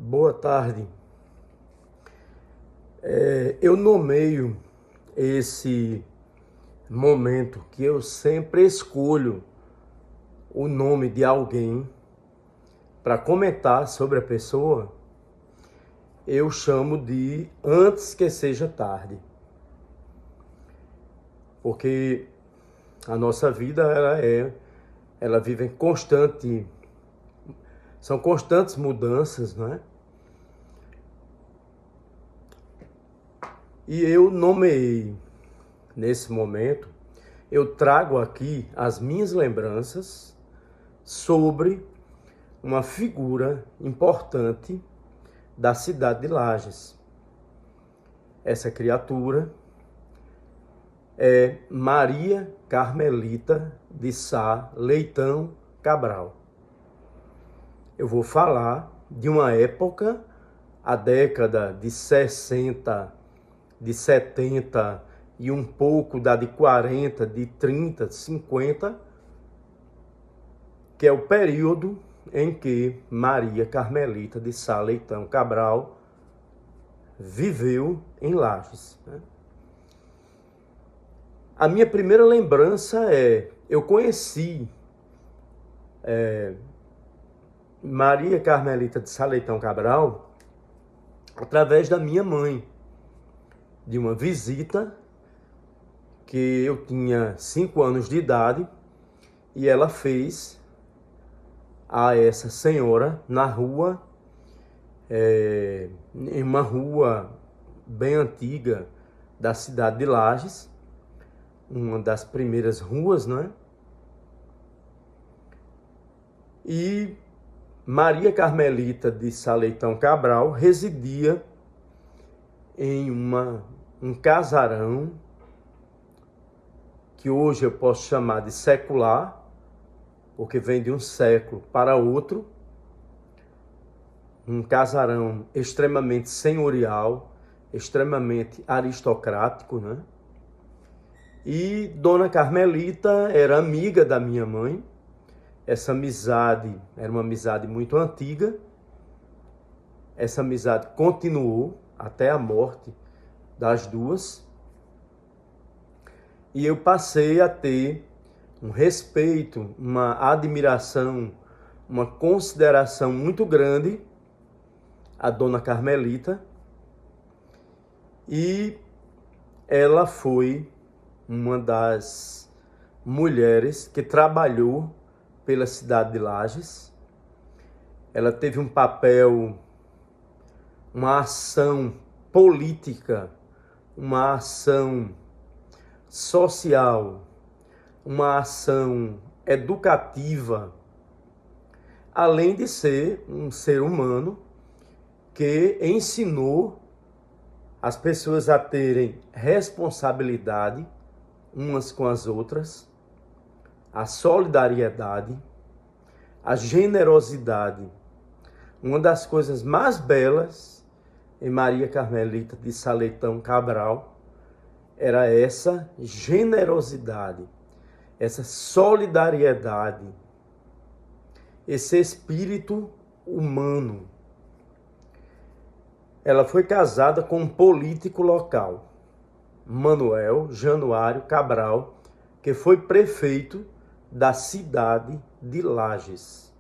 Boa tarde. Eu nomeio esse momento que eu sempre escolho o nome de alguém para comentar sobre a pessoa, eu chamo de antes que seja tarde. Porque a nossa vida ela vive em são constantes mudanças, não é? E eu nomeei, nesse momento, eu trago aqui as minhas lembranças sobre uma figura importante da cidade de Lages. Essa criatura é Maria Carmelita de Sá Leitão Cabral. Eu vou falar de uma época, a década de 60, de 70 e um pouco da de 40, de 30, de 50, que é o período em que Maria Carmelita de Sá Leitão Cabral viveu em Lages. A minha primeira lembrança eu conheci Maria Carmelita de Sá Leitão Cabral através da minha mãe, de uma visita que eu tinha 5 anos de idade e ela fez a essa senhora na rua, em uma rua bem antiga da cidade de Lages, uma das primeiras ruas, não é? E Maria Carmelita de Sá Leitão Cabral residia em um casarão que hoje eu posso chamar de secular, porque vem de um século para outro, um casarão extremamente senhorial, extremamente aristocrático, né? E Dona Carmelita era amiga da minha mãe. Essa amizade era uma amizade muito antiga. Essa amizade continuou até a morte das duas. E eu passei a ter um respeito, uma admiração, uma consideração muito grande a Dona Carmelita. E ela foi uma das mulheres que trabalhou pela cidade de Lages. Ela teve um papel, uma ação política, uma ação social, uma ação educativa, além de ser um ser humano que ensinou as pessoas a terem responsabilidade umas com as outras, a solidariedade, a generosidade. Uma das coisas mais belas em Maria Carmelita de Sá Leitão Cabral era essa generosidade, essa solidariedade, esse espírito humano. Ela foi casada com um político local, Manuel Januário Cabral, que foi prefeito da cidade de Lages,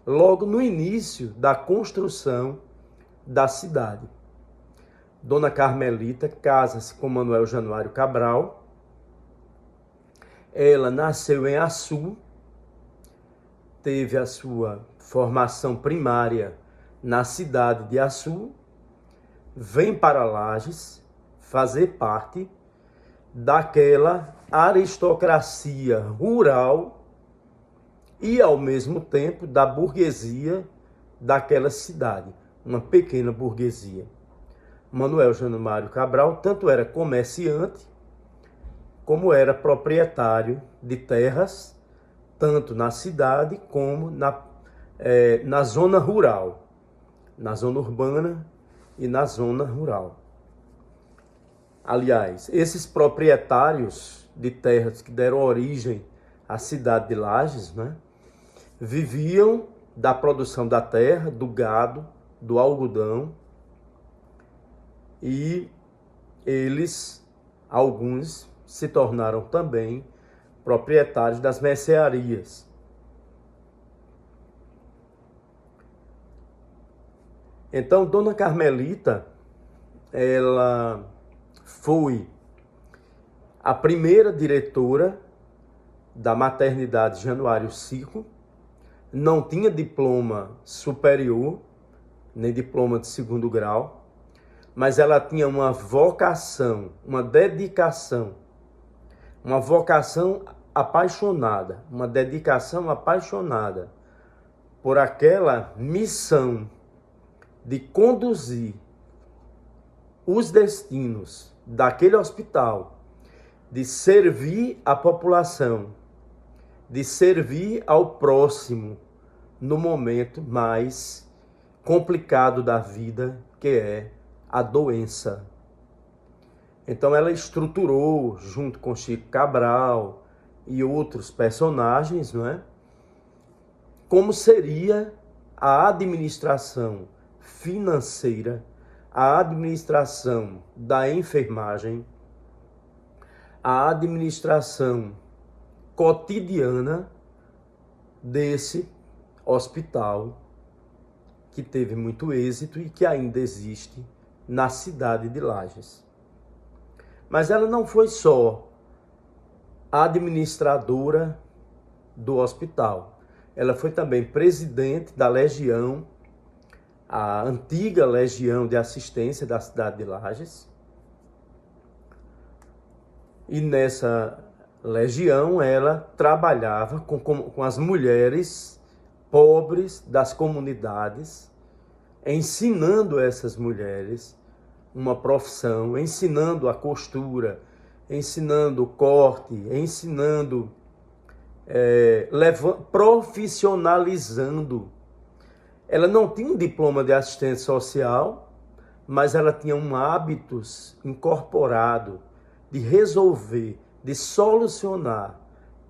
logo no início da construção da cidade. Dona Carmelita casa-se com Manuel Januário Cabral. Ela nasceu em Açu, teve a sua formação primária na cidade de Açu, vem para Lages fazer parte daquela aristocracia rural e, ao mesmo tempo, da burguesia daquela cidade, uma pequena burguesia. Manuel Januário Cabral tanto era comerciante como era proprietário de terras, tanto na cidade como na zona rural, na zona urbana e na zona rural. Aliás, esses proprietários de terras que deram origem à cidade de Lages, né, viviam da produção da terra, do gado, do algodão, e alguns se tornaram também proprietários das mercearias. Então, Dona Carmelita, ela foi a primeira diretora da maternidade Januário Cico, não tinha diploma superior, nem diploma de segundo grau, mas ela tinha uma vocação, uma dedicação, uma vocação apaixonada, uma dedicação apaixonada por aquela missão de conduzir os destinos daquele hospital, de servir a população, de servir ao próximo no momento mais complicado da vida, que é a doença. Então ela estruturou, junto com Chico Cabral e outros personagens, não é? Como seria a administração financeira, a administração da enfermagem, a administração cotidiana desse hospital que teve muito êxito e que ainda existe na cidade de Lages. Mas ela não foi só administradora do hospital, ela foi também presidente da Legião, a antiga Legião de Assistência da cidade de Lages. E nessa legião ela trabalhava com as mulheres pobres das comunidades, ensinando essas mulheres uma profissão, ensinando a costura, ensinando o corte, ensinando, profissionalizando. Ela não tinha um diploma de assistente social, mas ela tinha um hábitos incorporado de resolver, de solucionar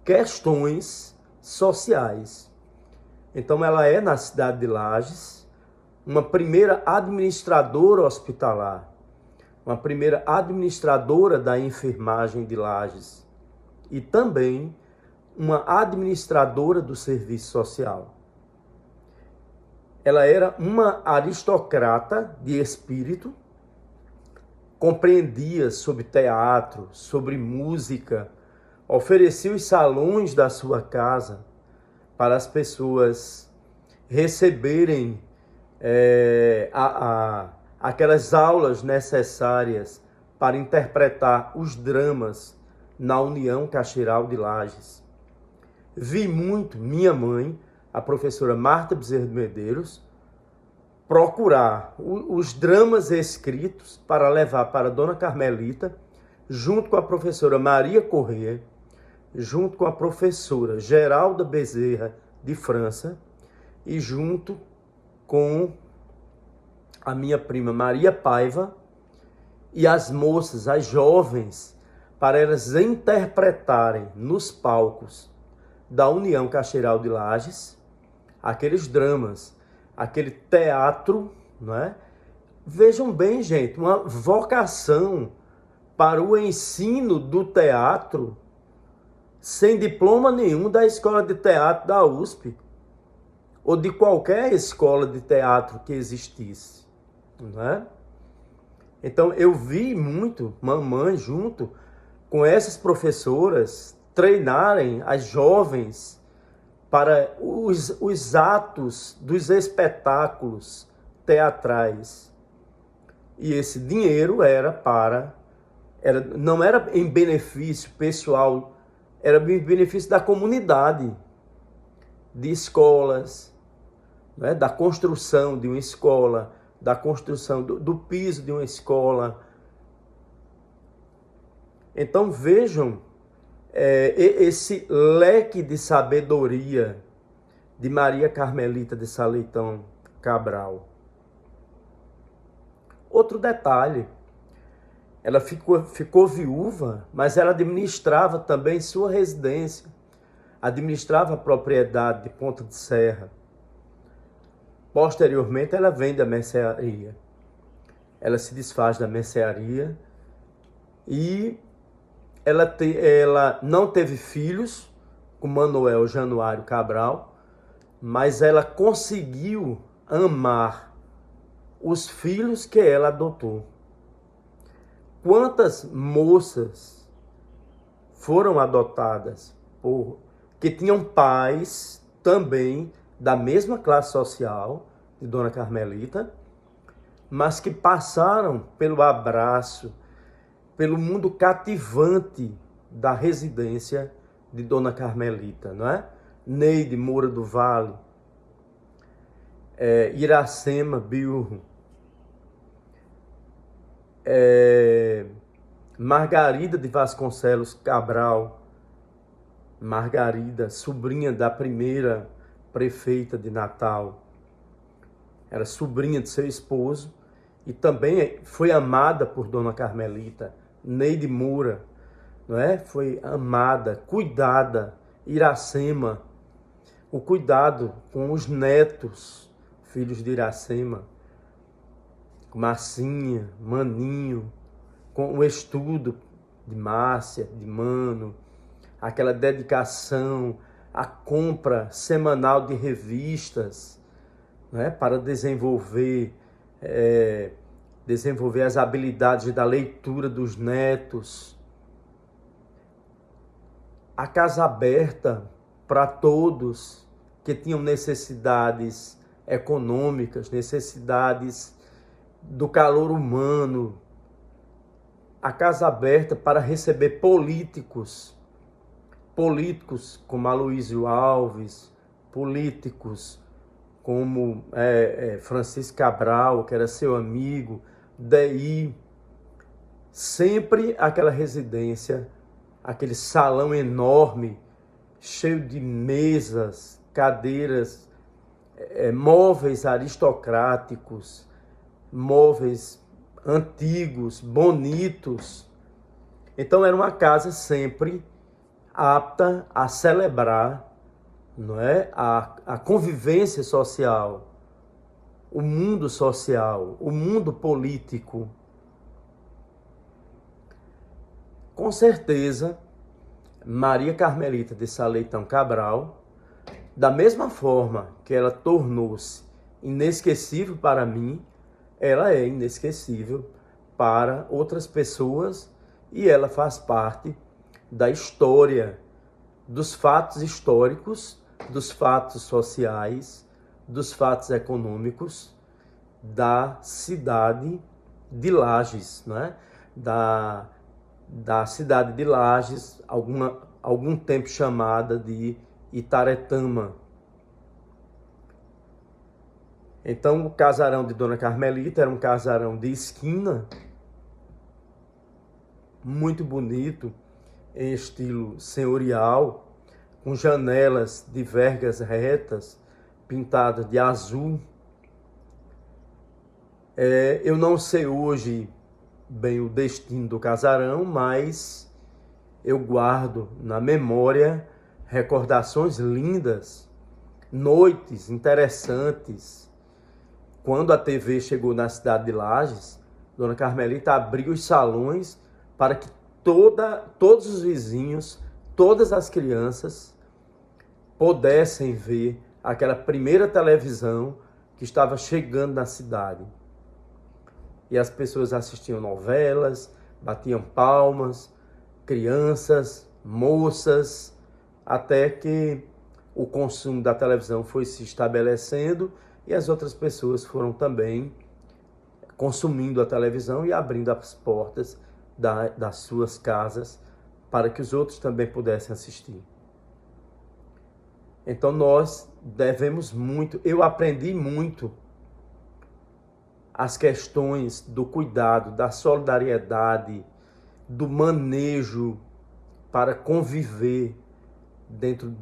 questões sociais. Então ela é, na cidade de Lages, uma primeira administradora hospitalar, uma primeira administradora da enfermagem de Lages e também uma administradora do serviço social. Ela era uma aristocrata de espírito, compreendia sobre teatro, sobre música, oferecia os salões da sua casa para as pessoas receberem aquelas aulas necessárias para interpretar os dramas na União Caxiral de Lages. Vi muito minha mãe, a professora Marta Bezerra de Medeiros, procurar os dramas escritos para levar para Dona Carmelita, junto com a professora Maria Corrêa, junto com a professora Geralda Bezerra de França e junto com a minha prima Maria Paiva e as moças, as jovens, para elas interpretarem nos palcos da União Caxiral de Lages aqueles dramas, aquele teatro, não é? Vejam bem, gente, uma vocação para o ensino do teatro sem diploma nenhum da Escola de Teatro da USP ou de qualquer escola de teatro que existisse, não é? Então eu vi muito mamãe junto com essas professoras treinarem as jovens para os atos dos espetáculos teatrais. E esse dinheiro não era em benefício pessoal, era em benefício da comunidade, de escolas, né? Da construção de uma escola, da construção do piso de uma escola. Então vejam esse leque de sabedoria de Maria Carmelita de Saleitão Cabral. Outro detalhe, ela ficou viúva, mas ela administrava também sua residência, administrava a propriedade de Ponta de Serra. Posteriormente, ela vende a mercearia. Ela se desfaz da mercearia e ela não teve filhos com Manuel Januário Cabral, mas ela conseguiu amar os filhos que ela adotou. Quantas moças foram adotadas que tinham pais também da mesma classe social de Dona Carmelita, mas que passaram pelo abraço, pelo mundo cativante da residência de Dona Carmelita, não é? Neide Moura do Vale, Iracema Bilro, Margarida de Vasconcelos Cabral, Margarida, sobrinha da primeira prefeita de Natal, era sobrinha de seu esposo e também foi amada por Dona Carmelita. Neide Moura, não é? Foi amada, cuidada. Iracema, o cuidado com os netos, filhos de Iracema, Marcinha, Maninho, com o estudo de Márcia, de Mano, aquela dedicação, a compra semanal de revistas, né, para desenvolver as habilidades da leitura dos netos. A casa aberta para todos que tinham necessidades econômicas, necessidades do calor humano. A casa aberta para receber políticos como Aloysio Alves, políticos como Francisco Cabral, que era seu amigo, Daí, sempre aquela residência, aquele salão enorme, cheio de mesas, cadeiras, móveis aristocráticos, móveis antigos, bonitos. Então era uma casa sempre apta a celebrar, não é? a convivência social, o mundo social, o mundo político. Com certeza, Maria Carmelita de Sá Leitão Cabral, da mesma forma que ela tornou-se inesquecível para mim, ela é inesquecível para outras pessoas e ela faz parte da história, dos fatos históricos, dos fatos sociais, dos fatos econômicos da cidade de Lages, né? Da cidade de Lages, algum tempo chamada de Itaretama. Então, o casarão de Dona Carmelita era um casarão de esquina, muito bonito, em estilo senhorial, com janelas de vergas retas, pintadas de azul. Eu não sei hoje bem o destino do casarão, mas eu guardo na memória recordações lindas, noites interessantes. Quando a TV chegou na cidade de Lages, Dona Carmelita abriu os salões para que todos os vizinhos, todas as crianças pudessem ver aquela primeira televisão que estava chegando na cidade. E as pessoas assistiam novelas, batiam palmas, crianças, moças, até que o consumo da televisão foi se estabelecendo e as outras pessoas foram também consumindo a televisão e abrindo as portas das suas casas para que os outros também pudessem assistir. Então nós devemos muito, eu aprendi muito as questões do cuidado, da solidariedade, do manejo para conviver dentro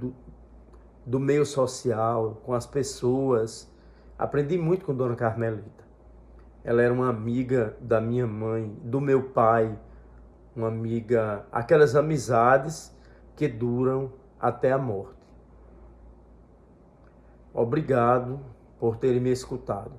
do meio social, com as pessoas. Aprendi muito com Dona Carmelita. Ela era uma amiga da minha mãe, do meu pai, uma amiga, aquelas amizades que duram até a morte. Obrigado por terem me escutado.